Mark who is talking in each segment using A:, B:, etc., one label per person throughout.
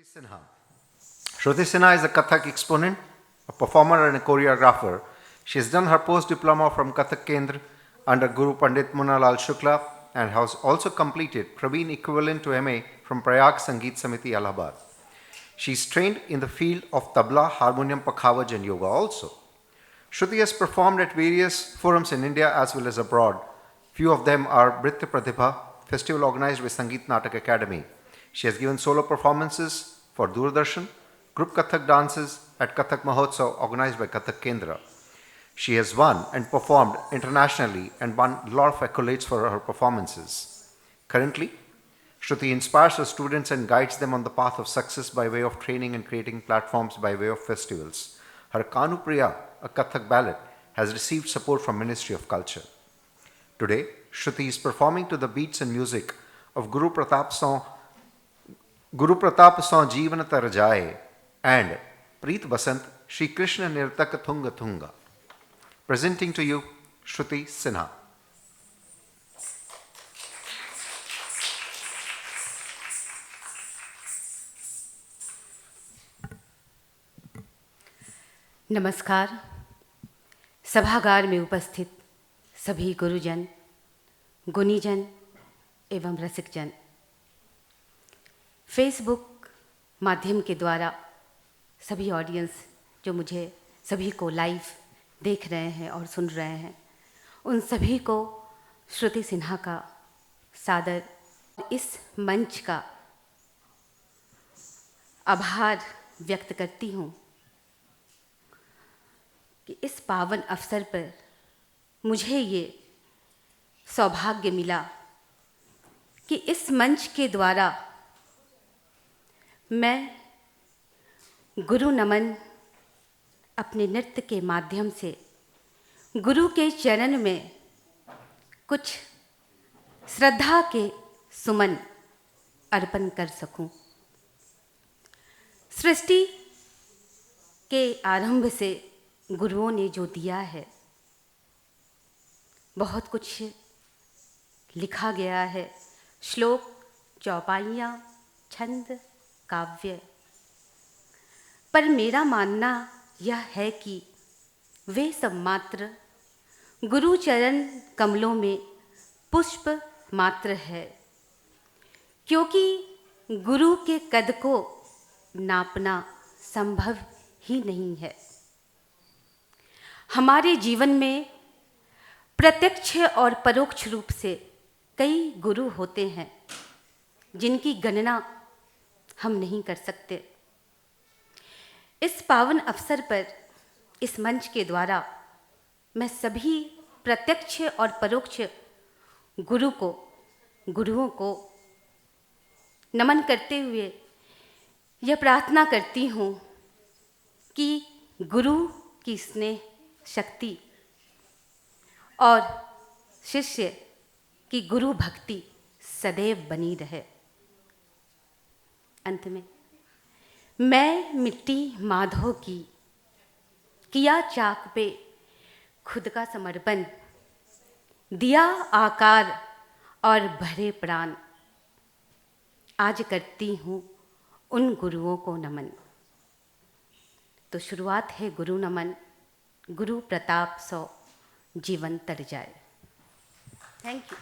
A: Sinha. Shruti Sinha is a Kathak exponent, a performer and a choreographer. She has done her post-diploma from Kathak Kendra under Guru Pandit Munalal Shukla and has also completed Praveen equivalent to MA from Prayag Sangeet Samiti, Allahabad. She is trained in the field of tabla, harmonium, pakhavaj and yoga also. Shruti has performed at various forums in India as well as abroad. Few of them are Britya Pratibha, festival organized by Sangeet Natak Academy. She has given solo performances for Doordarshan, group Kathak dances at Kathak Mahotsav organized by Kathak Kendra. She has won and performed internationally and won a lot of accolades for her performances. Currently, Shruti inspires her students and guides them on the path of success by way of training and creating platforms by way of festivals. Her Kanupriya, a Kathak ballad, has received support from Ministry of Culture. Today, Shruti is performing to the beats and music of Guru Pratap Song Jeevan Tar Jaye and Preet Basant Shri Krishna Nirtak Thunga Thunga. Presenting to you Shruti Sinha.
B: नमस्कार। सभागार में उपस्थित सभी गुरुजन, गुणीजन एवं रसिकजन, Facebook माध्यम के द्वारा सभी ऑडियंस जो मुझे सभी को लाइव देख रहे हैं और सुन रहे हैं, उन सभी को श्रुति सिन्हा का सादर इस मंच का आभार व्यक्त करती हूँ कि इस पावन अवसर पर मुझे ये सौभाग्य मिला कि इस मंच के द्वारा मैं गुरु नमन अपने नृत्य के माध्यम से गुरु के चरण में कुछ श्रद्धा के सुमन अर्पण कर सकूं। सृष्टि के आरंभ से गुरुओं ने जो दिया है, बहुत कुछ लिखा गया है, श्लोक, चौपाइयाँ, छंद, काव्य, पर मेरा मानना यह है कि वे सब मात्र गुरु चरण कमलों में पुष्प मात्र है, क्योंकि गुरु के कद को नापना संभव ही नहीं है। हमारे जीवन में प्रत्यक्ष और परोक्ष रूप से कई गुरु होते हैं जिनकी गणना हम नहीं कर सकते। इस पावन अवसर पर इस मंच के द्वारा मैं सभी प्रत्यक्ष और परोक्ष गुरुओं को नमन करते हुए यह प्रार्थना करती हूँ कि गुरु की स्नेह शक्ति और शिष्य की गुरु भक्ति सदैव बनी रहे। अंत में मैं मिट्टी माधो की किया चाक पे खुद का समर्पण, दिया आकार और भरे प्राण, आज करती हूँ उन गुरुओं को नमन। तो शुरुआत है गुरु नमन, गुरु प्रताप सो जीवन तर जाए। Thank you.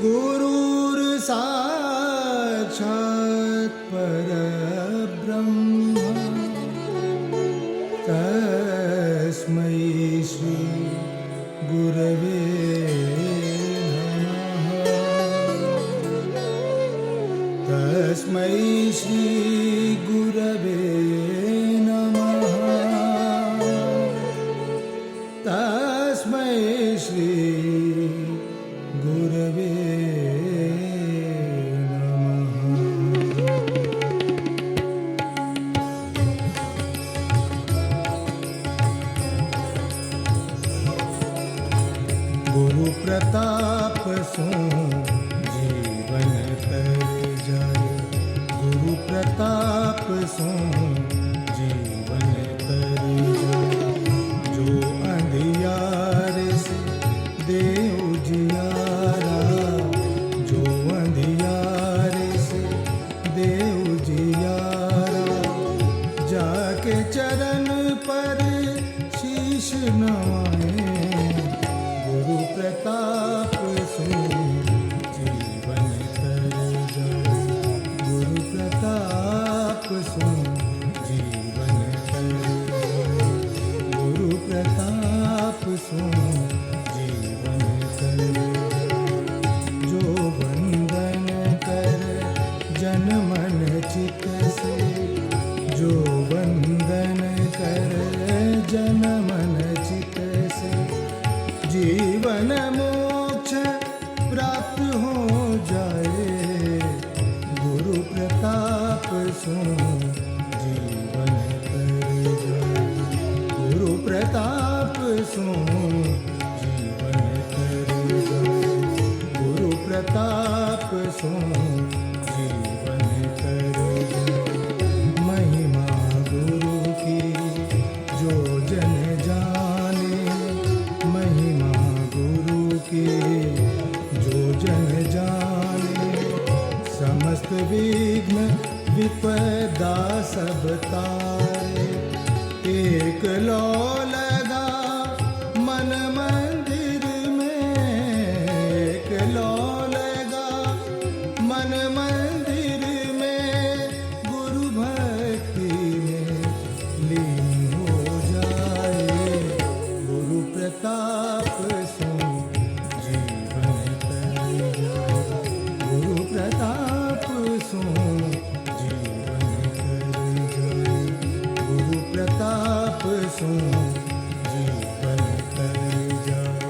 C: गुरुर्साक्षात् परब्रह्म तस्मै श्री गुरवे नमः। तस्मै श्री गुरवे नमः। तस्मै श्री गुरवे गुरु प्रताप सो जीवन तर जाए। गुरु प्रताप सो जीवन तर जाए। जो अंधियार से देव जियारा। जो अंधियार से देव जियारा। जाके चरण पर शीश नवाए। गुरु प्रताप सो जीवन तर जाए। गुरु प्रताप सो जीवन तर जाए। गुरु प्रताप सो जीवन तर जाए। जो वंदन कर जन मन चित से। जो वंदन कर जन मन चित से। जीवन मोक्ष प्राप्त हो जाए। गुरु प्रताप सो जीवन तर जाए। गुरु प्रताप सो जीवन तर जाए। गुरु प्रताप सो जीवन तर जाए। महिमा गुरु की जो जन जाने। महिमा गुरु की जो जन जाने। समस्त विघ्न विपदा सब तारे। एक लौ लगा मन मंदिर में। एक लौ लगा मन मंदिर में। गुरु भक्ति में लीन हो जाए। गुरु प्रताप सो जीवन तर जाए। गुरु प्रताप सो जीवन तर जाए। गुरु प्रताप सो जीवन तर जाए।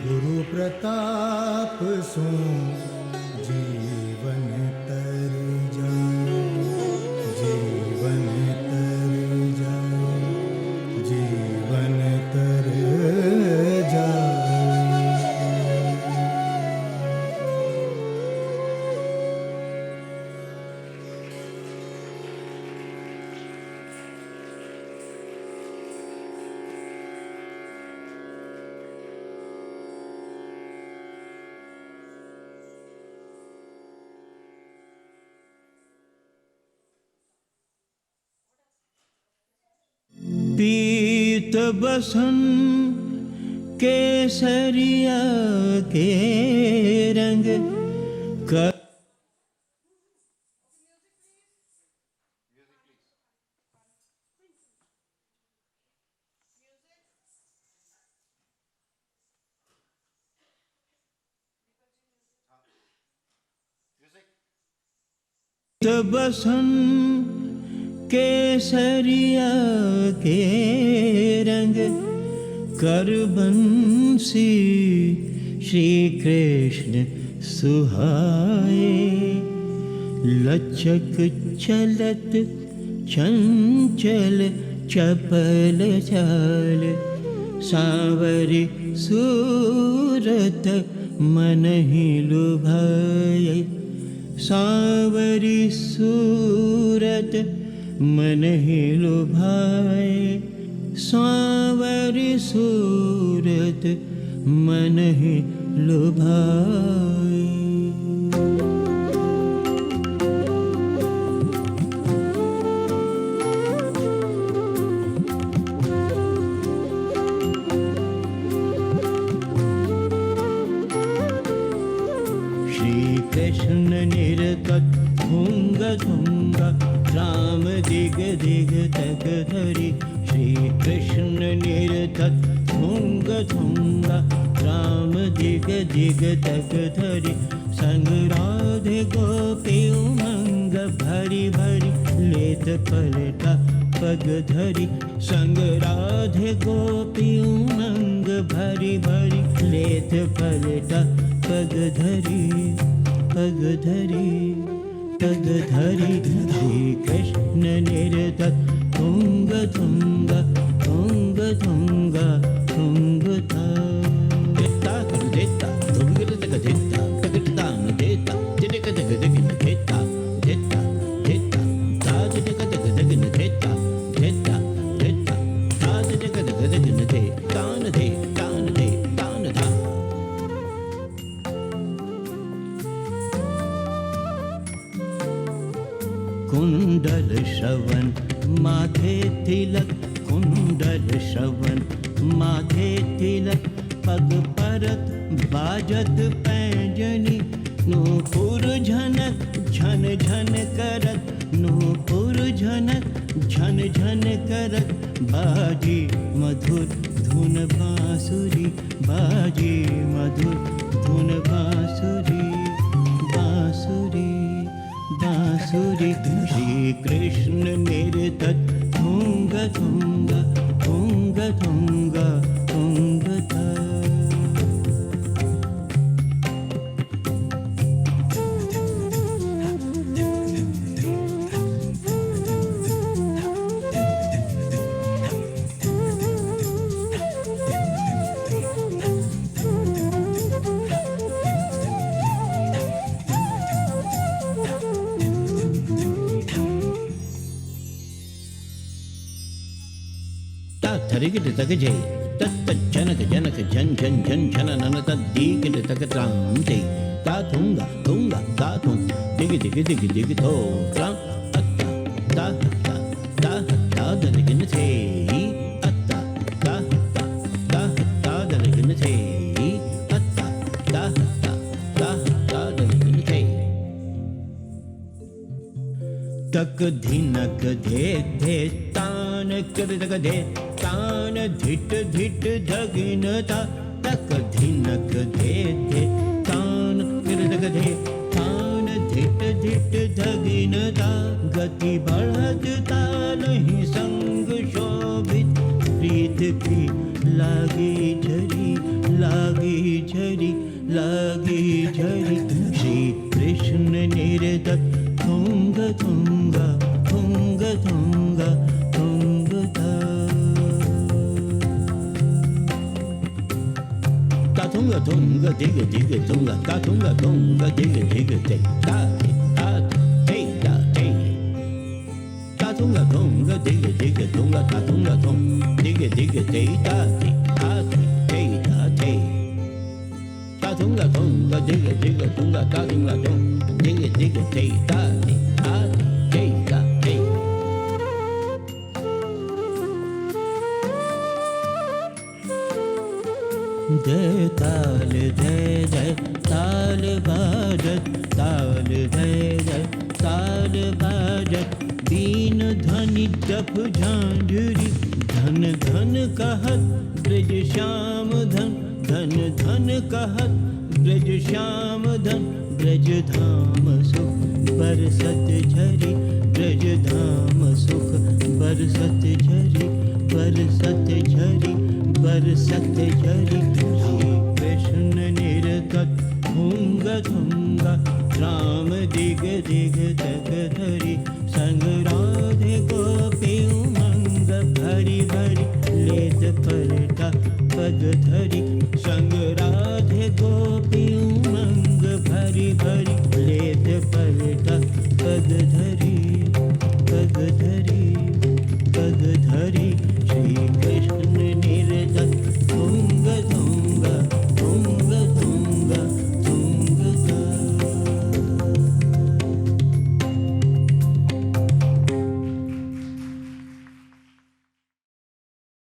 C: गुरु प्रताप सो जीवन तर जाए। जीवन तर जाए। जीवन तर जाए।
D: पीत बसन केसरिया के रंग कर। बसन केसरिया के रंग कर बंसी श्री कृष्ण सुहाए। लचक चलत चंचल चपल चाल, सांवरी सूरत मन ही लुभाए। सांवरी सूरत मन ही लुभाए। सांवरी सूरत मन ही लुभाए। कृष्ण निरतत भुंग भुंग, राम दिग दिग तक धरी। श्री कृष्ण निरतत भुंग भुंग, राम दिग दिग तक धरी। संग राधे गोपी उमंग, भरी भरी लेत पलटा पग धरी। संग राधे गोपी उमंग, भरी भरी लेत पलटा पग धरी। पग धरी पग धरी, श्री कृष्ण निरतत तुंग तुंग तुंग तुंग तुंग था। देता कर देता तुंग तक देता तकता न देता तिलक तक तक न देता देता देता ताज तक तक तक न देता देता देता ताज तक तक तक न दे तान दे तान दे तान था। कुंडल श्रवण माथे तिलक, कुंडल श्रवण माथे तिलक। पग परत बाजत पैंजनी, नूपुर झनक झन झन करत। नूपुर झनक झन झन करत, बाजी मधुर धुन बांसुरी। बाजी मधुर धुन बांसुरी बांसुरी बांसुरी। श्री कृष्ण निरतत तुंग तुंग तुंग तुंग तुंग था। थरिगिट तक जय तत्त जनक जनक झन झन झन झन नन तद्दीगिट तक त्राम जय। ता थुंगा थुंगा ता थुंग दिग दिग दिग दिग थो त्राम अत्ता ता ता ता ता दलगिन थे। अत्ता ता ता ता ता दलगिन थे। अत्ता ता ता ता ता दलगिन थे। तक धिनक धे धे तान कर तक धे तान धिट धिट धगिनता। तक धिनक धे धे तान किरदक धे तान धिट धिट धगिनता। गति बढ़त तालहि संग शोभित, प्रीत की लागी झरी लागी झरी लागी झरी। श्री कृष्ण निरतत तुंग तुंग तुंग तुंग तुंग था। ताथुंगा तुंगा दिग दिग तुंगा ताथुंगा तुंगा दिग दिग ते ता ता ते ता ते। ताथुंगा तुंगा दिग दिग तुंगा ताथुंगा तुंग दिग दिग ते ता ते ते ता ते। ताथुंगा तुंगा दिग दिग तुंगा ताथुंगा तुंग दिग दिग ते ता ते ता ते। जय ताल जय जय ताल बाजत, ताल जय जय ताल बाजत। बीन ध्वनि जप झांझरी, धन धन कहत ब्रज श्याम धन। धन धन कहत ब्रज श्याम धन। ब्रज धाम सुख बरसत झरी, ब्रज धाम सुख बरसत झरी बरसत झरी बरसत झरी। श्री कृष्ण निरतत भुंग धुंग राम दिग दिग तक धरि संग राधे गोपी उमंग भरी भरी लेत पलटा पग धरि संग राधे गोपी उमंग भरी भरी लेत पलटा पग धरि